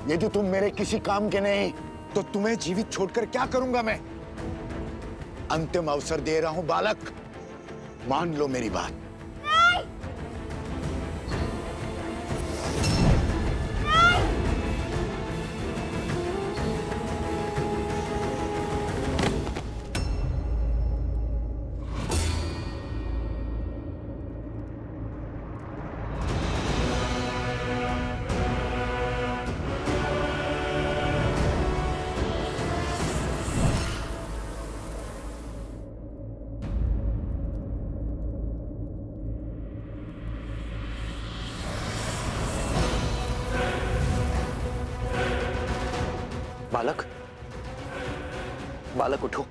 यदि तुम मेरे किसी काम के नहीं तो तुम्हें जीवित छोड़कर क्या करूंगा मैं? अंतिम अवसर दे रहा हूं बालक, मान लो मेरी बात। बालक, बालक उठो।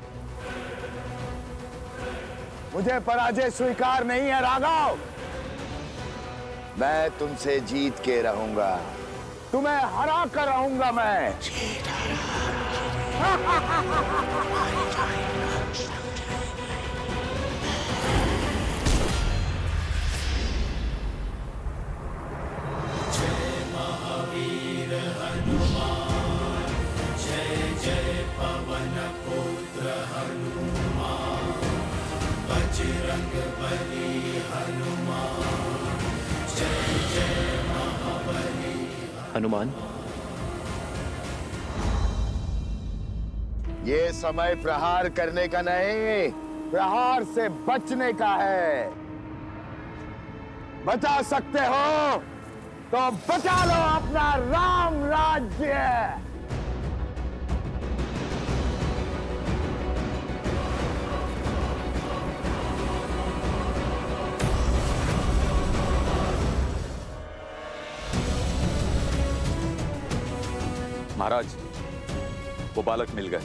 मुझे पराजय स्वीकार नहीं है राघव। मैं तुमसे जीत के रहूंगा, तुम्हें हरा कर रहूंगा मैं। हनुमान, ये समय प्रहार करने का नहीं, प्रहार से बचने का है। बचा सकते हो तो बचा लो अपना राम राज्य। महाराज, वो बालक मिल गए।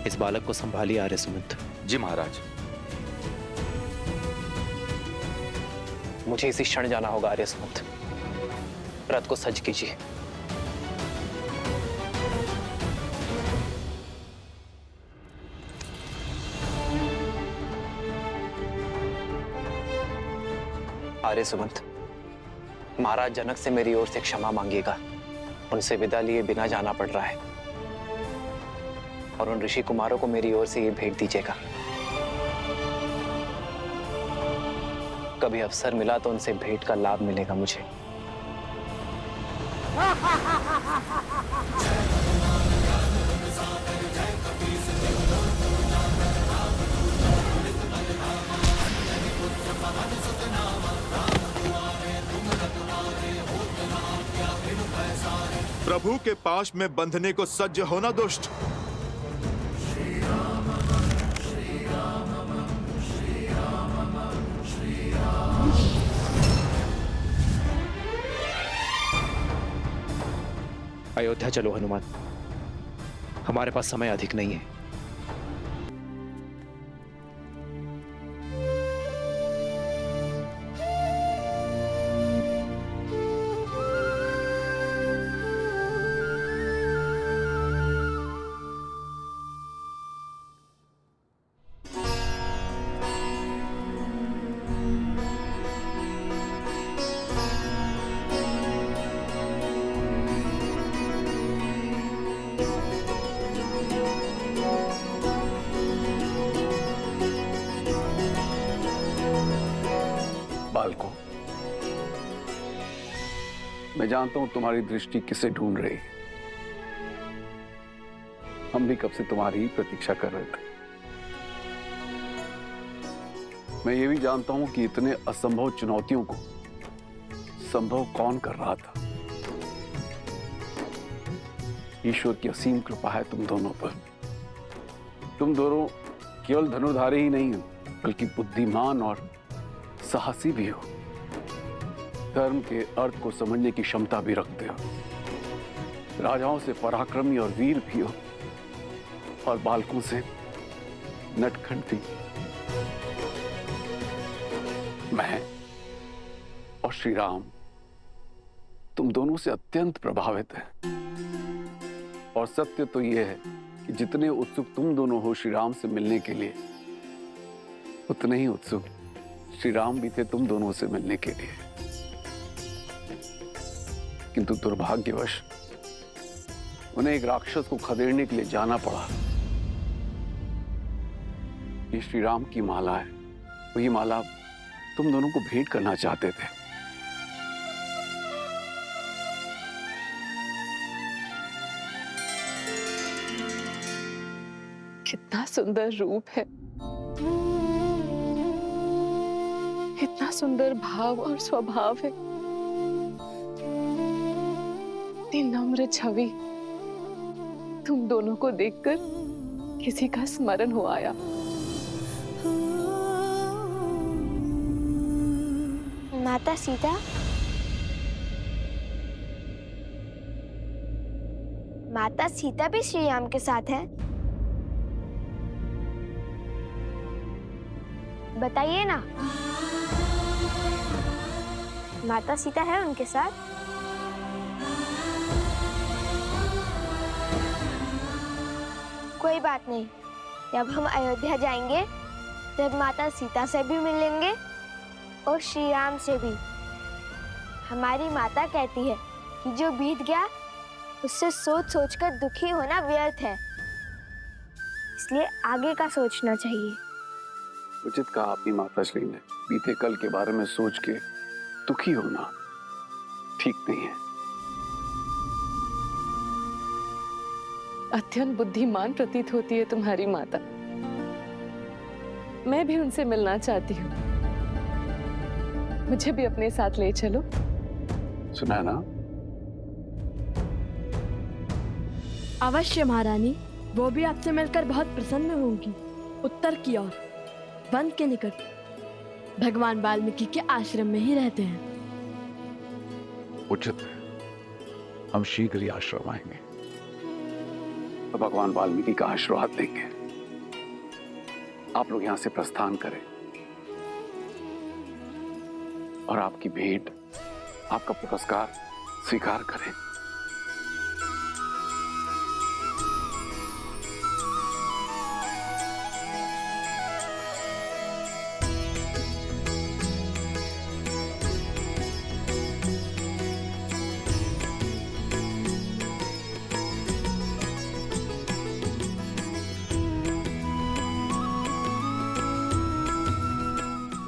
इस बालक को संभालिए आर्य सुमंत। जी महाराज। मुझे इसी क्षण जाना होगा आर्य सुमंत। रथ को सज्ज कीजिए। आर्य सुमंत, महाराज जनक से मेरी ओर से क्षमा मांगिएगा। उनसे विदा लिए बिना जाना पड़ रहा है, और उन ऋषि कुमारों को मेरी ओर से ये भेंट दीजिएगा। कभी अवसर मिला तो उनसे भेंट का लाभ मिलेगा मुझे। प्रभु के पाश में बंधने को सज्ज होना दुष्ट। अयोध्या चलो हनुमान, हमारे पास समय अधिक नहीं है। बालकों, मैं जानता हूं तुम्हारी दृष्टि किसे ढूंढ रही है। हम भी कब से तुम्हारी प्रतीक्षा कर रहे थे। मैं ये भी जानता हूं कि इतने असंभव चुनौतियों को संभव कौन कर रहा था। ईश्वर की असीम कृपा है तुम दोनों पर। तुम दोनों केवल धनुर्धारी ही नहीं हो, बल्कि बुद्धिमान और साहसी भी हो। धर्म के अर्थ को समझने की क्षमता भी रखते हो। राजाओं से पराक्रमी और वीर भी हो, और बालकों से नटखट भी। मैं और श्री राम तुम दोनों से अत्यंत प्रभावित हैं। और सत्य तो यह है कि जितने उत्सुक तुम दोनों हो श्री राम से मिलने के लिए, उतने ही उत्सुक श्री राम भी थे तुम दोनों से मिलने के लिए। किंतु दुर्भाग्यवश उन्हें एक राक्षस को खदेड़ने के लिए जाना पड़ा। ये श्री राम की माला है। वही माला तुम दोनों को भेंट करना चाहते थे। कितना सुंदर रूप है, इतना सुंदर भाव और स्वभाव है, इतनी नम्र छवि। तुम दोनों को देखकर किसी का स्मरण हो आया। माता सीता, माता सीता भी श्री राम के साथ है? बताइए ना, माता सीता है उनके साथ? कोई बात नहीं, जब हम अयोध्या जाएंगे तब माता सीता से भी मिलेंगे और श्री राम से भी। हमारी माता कहती है कि जो बीत गया उससे सोच सोचकर दुखी होना व्यर्थ है, इसलिए आगे का सोचना चाहिए। उचित कहा आपकी माताश्री ने। बीते कल के बारे में सोच के दुखी होना ठीक नहीं है। अत्यंत बुद्धिमान प्रतीत होती है तुम्हारी माता। मैं भी उनसे मिलना चाहती हूँ। मुझे भी अपने साथ ले चलो। सुनैना, अवश्य महारानी, वो भी आपसे मिलकर बहुत प्रसन्न होंगी। उत्तर की ओर वन के निकट भगवान वाल्मीकि के आश्रम में ही रहते हैं। उचित है, हम शीघ्र ही आश्रम आएंगे तो भगवान वाल्मीकि का आशीर्वाद देंगे। आप लोग यहां से प्रस्थान करें और आपकी भेंट, आपका पुरस्कार स्वीकार करें।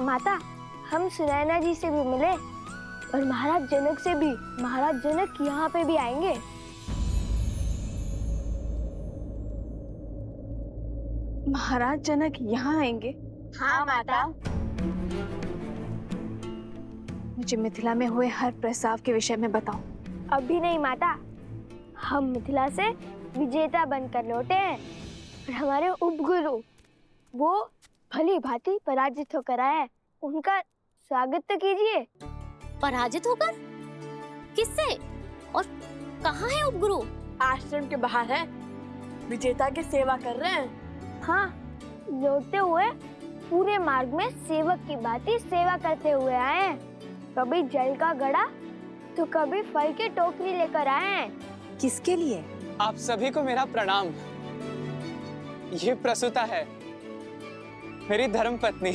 माता, हम सुनैना जी से भी मिले और महाराज जनक से भी। महाराज जनक यहाँ पे भी आएंगे। महाराज जनक यहाँ आएंगे? हाँ माता। मुझे मिथिला में हुए हर प्रस्ताव के विषय में बताओ। अभी नहीं माता, हम मिथिला से विजेता बनकर लौटे हैं और हमारे उपगुरु वो भली भांति पराजित होकर आए हैं। उनका स्वागत तो कीजिए। पराजित होकर? किससे और कहाँ है उपगुरु? आश्रम के बाहर है, विजेता की सेवा कर रहे हैं। हाँ, लौटते हुए पूरे मार्ग में सेवक की भांति सेवा करते हुए आए हैं। कभी जल का घड़ा तो कभी फल की टोकरी लेकर आए हैं। किसके लिए? आप सभी को मेरा प्रणाम। ये प्रसूता है, मेरी धर्म पत्नी।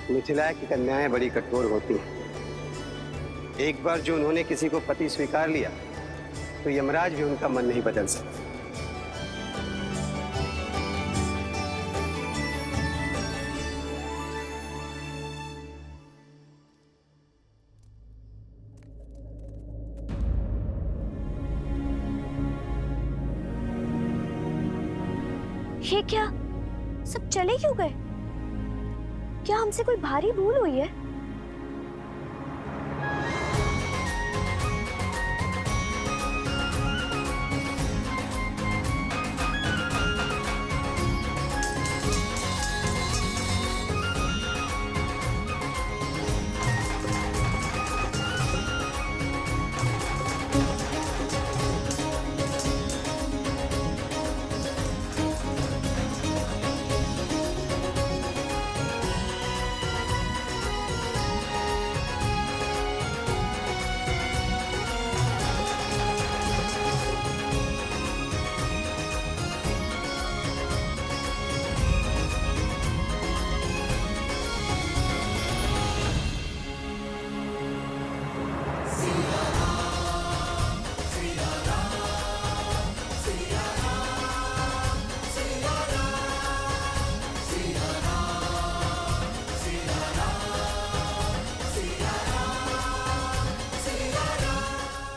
मिथिला की कन्याएं बड़ी कठोर होती हैं। एक बार जो उन्होंने किसी को पति स्वीकार लिया तो यमराज भी उनका मन नहीं बदल सकता। ये क्या, सब चले क्यों गए? क्या हमसे कोई भारी भूल हुई है?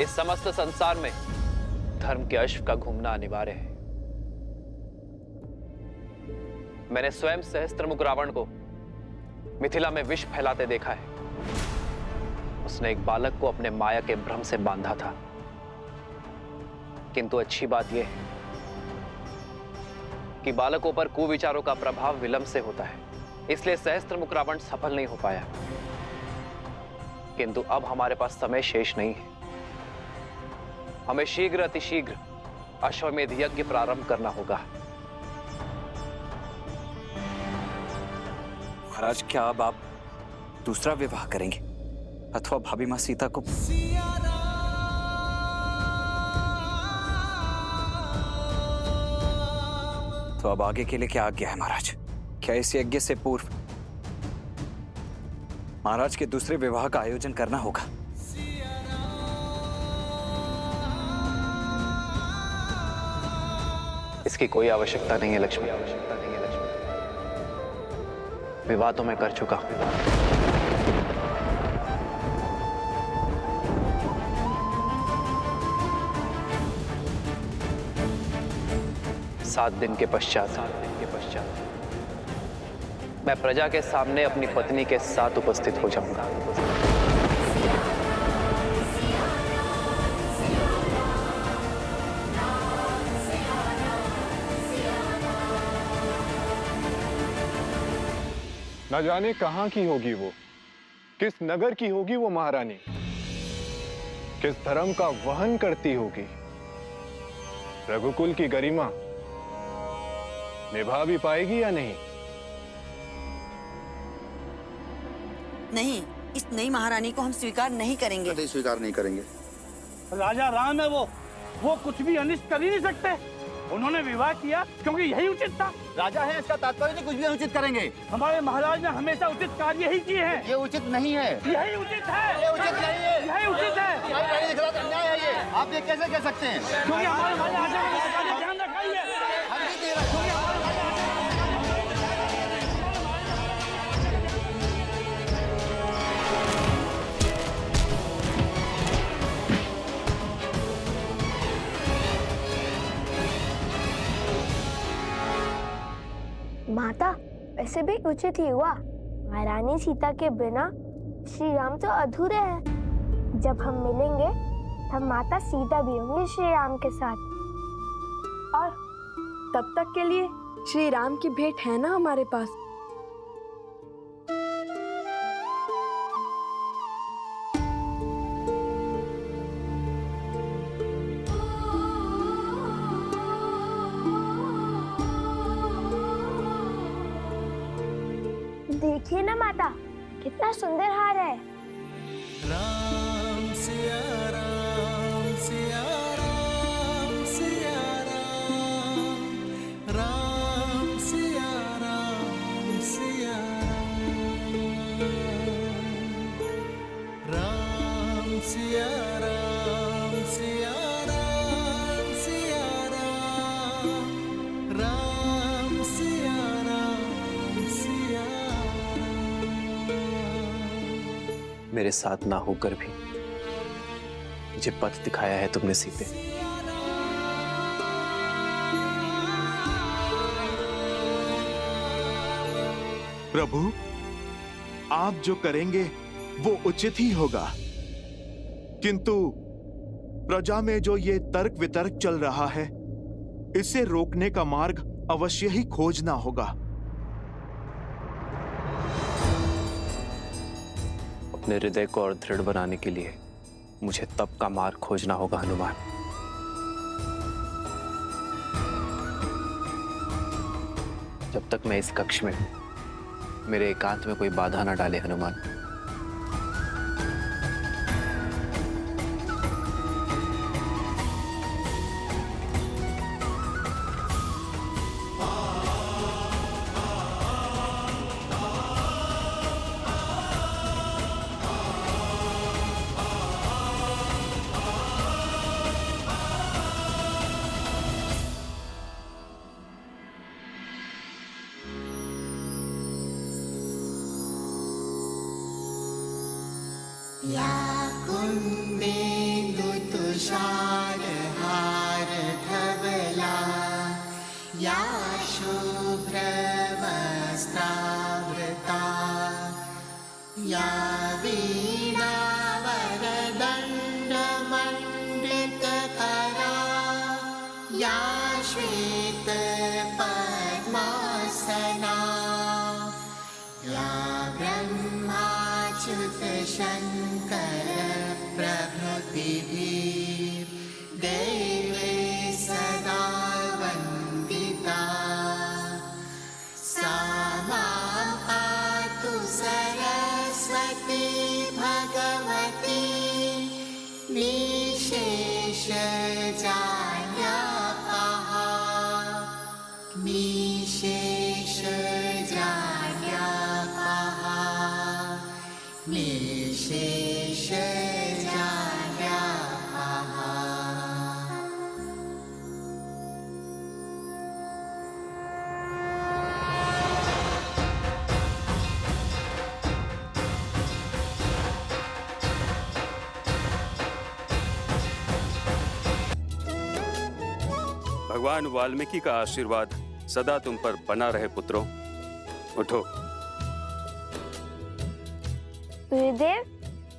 इस समस्त संसार में धर्म के अश्व का घूमना अनिवार्य है। मैंने स्वयं सहस्त्रमुख रावण को मिथिला में विष फैलाते देखा है। उसने एक बालक को अपने माया के भ्रम से बांधा था। किंतु अच्छी बात यह है कि बालकों पर कुविचारों का प्रभाव विलंब से होता है, इसलिए सहस्त्रमुख रावण सफल नहीं हो पाया। किंतु अब हमारे पास समय शेष नहीं है। हमें शीघ्र अतिशीघ्र अश्वमेध यज्ञ प्रारंभ करना होगा। महाराज, क्या अब आप दूसरा विवाह करेंगे अथवा भाभी मां सीता को? तो अब आगे के लिए क्या आज्ञा है महाराज? क्या इस यज्ञ से पूर्व महाराज के दूसरे विवाह का आयोजन करना होगा? इसकी कोई आवश्यकता नहीं है लक्ष्मी। विवाह तो मैं कर चुका हूं। सात दिन के पश्चात मैं प्रजा के सामने अपनी पत्नी के साथ उपस्थित हो जाऊंगा। न जाने कहां की होगी वो, किस नगर की होगी वो महारानी, किस धर्म का वहन करती होगी। रघुकुल की गरिमा निभा भी पाएगी या नहीं? नहीं, इस नई महारानी को हम स्वीकार नहीं करेंगे। कभी स्वीकार नहीं करेंगे। राजा राम है वो कुछ भी अनिष्ट कर ही नहीं सकते। उन्होंने विवाह किया क्योंकि यही उचित था। राजा है इसका तात्पर्य नहीं कुछ भी अनुचित करेंगे। हमारे महाराज ने हमेशा उचित कार्य ही किए हैं। ये उचित नहीं है। यही उचित है। ये उचित नहीं है। यही उचित है। अन्याय है ये। आप ये कैसे कह सकते हैं? क्योंकि हमारे महाराज ने ध्यान रखा ही है। माता, वैसे भी उचित ही हुआ। महारानी सीता के बिना श्री राम तो अधूरे हैं। जब हम मिलेंगे तब माता सीता भी होंगी श्री राम के साथ। और तब तक के लिए श्री राम की भेंट है ना हमारे पास। देखिए ना माता, कितना सुंदर हार है। राम सिया राम सिया राम सिया राम, राम सिया राम सिया राम, राम सिया राम सिया राम सिया राम, राम सिया राम सिया। मेरे साथ ना होकर भी मुझे पथ दिखाया है तुमने सीते। प्रभु, आप जो करेंगे वो उचित ही होगा, किंतु प्रजा में जो ये तर्क वितर्क चल रहा है, इसे रोकने का मार्ग अवश्य ही खोजना होगा। अपने हृदय को और दृढ़ बनाने के लिए मुझे तप का मार्ग खोजना होगा हनुमान। जब तक मैं इस कक्ष में हूं, मेरे एकांत में कोई बाधा ना डाले हनुमान। या कुन्देन्दु या शुभ्रवस्त्रावृता या वीणावरदण्डमण्डितकरा या श्वेतपद्मासना या ब्रह्माच्युतशङ्करप्रभृतिभिर्देवे सदा वन्दिता सा मां पातु सरस्वती भगवती निशेषजाड्यापः निशेषजाड्यापः निशेषजाड्यापः। भगवान वाल्मीकि का आशीर्वाद सदा तुम पर बना रहे पुत्रों। उठो। गुरुदेव,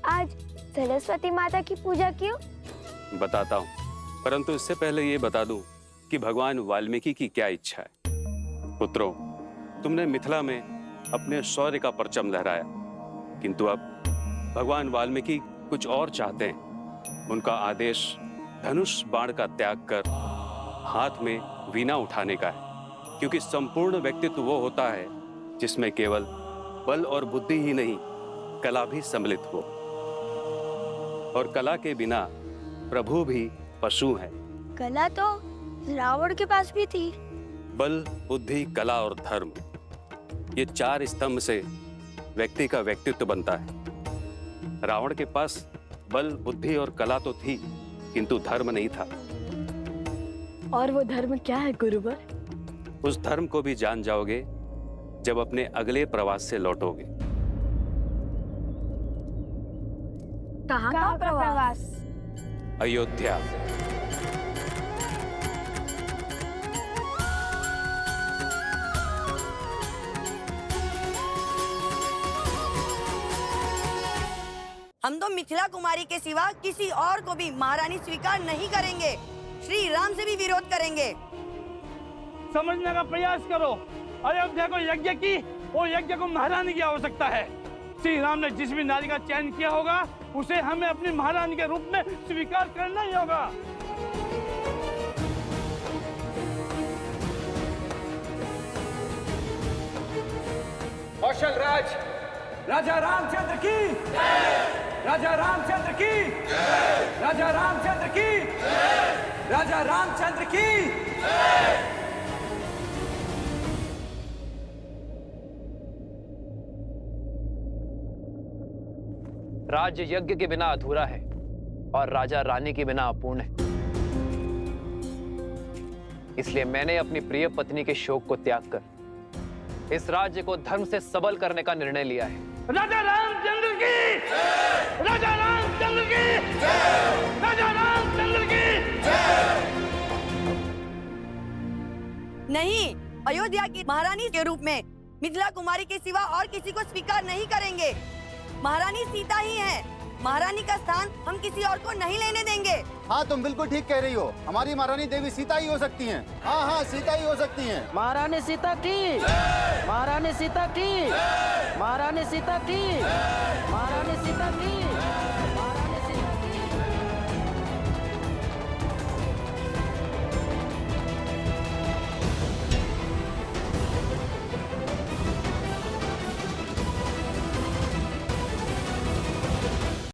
आज सरस्वती माता की पूजा क्यों? बताता हूँ, परंतु इससे पहले ये बता दूं कि भगवान वाल्मीकि की क्या इच्छा है। पुत्रों, तुमने मिथिला में अपने शौर्य का परचम लहराया, किंतु अब भगवान वाल्मीकि कुछ और चाहते हैं। उनका आदेश धनुष बाण का त्याग कर हाथ में वीणा उठाने का है, क्योंकि संपूर्ण व्यक्तित्व वो होता है जिसमें केवल बल और बुद्धि ही नहीं, कला भी सम्मिलित हो। और कला के बिना प्रभु भी पशु हैं। कला तो रावण के पास भी थी। बल, बुद्धि, कला और धर्म, ये चार स्तंभ से व्यक्ति का व्यक्तित्व बनता है। रावण के पास बल, बुद्धि और कला तो थी, किंतु धर्म नहीं था। और वो धर्म क्या है गुरुवर? उस धर्म को भी जान जाओगे जब अपने अगले प्रवास से लौटोगे। कहाँ का प्रवास? अयोध्या। हम तो मिथिला कुमारी के सिवा किसी और को भी महारानी स्वीकार नहीं करेंगे। श्री राम से भी विरोध करेंगे। समझने का प्रयास करो। अयोध्या को यज्ञ की, वो यज्ञ को महारानी की आवश्यकता है। श्री राम ने जिस भी नारी का चयन किया होगा, उसे हमें अपनी महारानी के रूप में स्वीकार करना ही होगा। कौशल राज, राजा रामचंद्र की, राजा रामचंद्र की, राजा रामचंद्र की, राजा रामचंद्र की। राज्य यज्ञ के बिना अधूरा है और राजा रानी के बिना अपूर्ण है। इसलिए मैंने अपनी प्रिय पत्नी के शोक को त्याग कर इस राज्य को धर्म से सबल करने का निर्णय लिया है। राजा रामचंद्र की, राजा रामचंद्र की, राजा रामचंद्र की। नहीं, अयोध्या की महारानी के रूप में मिथिला कुमारी के सिवा और किसी को स्वीकार नहीं करेंगे। महारानी सीता ही है। महारानी का स्थान हम किसी और को नहीं लेने देंगे। हाँ, तुम बिल्कुल ठीक कह रही हो। हमारी महारानी देवी सीता ही हो सकती हैं। हाँ हाँ, सीता ही हो सकती हैं। महारानी सीता की, महारानी सीता की, महारानी सीता की, महारानी सीता की।